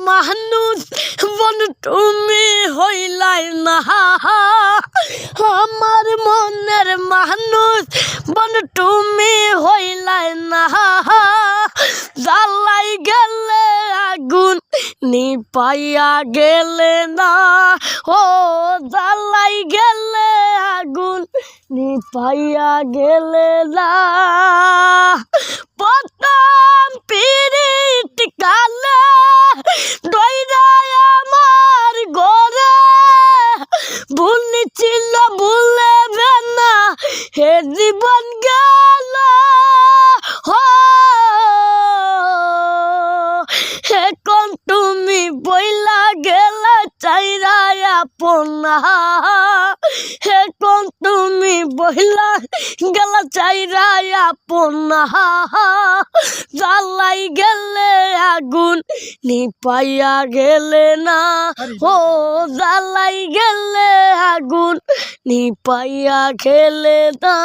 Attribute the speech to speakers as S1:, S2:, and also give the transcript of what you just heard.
S1: মানুষ বন তুমি হইলাই না আমার মনের মানুষ বন তুমি হইলাই না জ্বালাই গেলে আগুন নিপাইয়া গেলে না ও জ্বালাই গেলে আগুন নিপাইয়া গেলে না প্রথম পিরিত কালে ডইরাই আমার ঘরে ভুলেছিল ভুলেবে না হে জীবন গেল এখন তুমি বইলা গেলে চাইরা আপনা এখন তুমি বইলা গেলা চাইরা আপনা জ্বালাই গেলে আগুন নিপাইয়া গেলে না ও জ্বালাই গেলে আগুন নিপাইয়া গেলে না।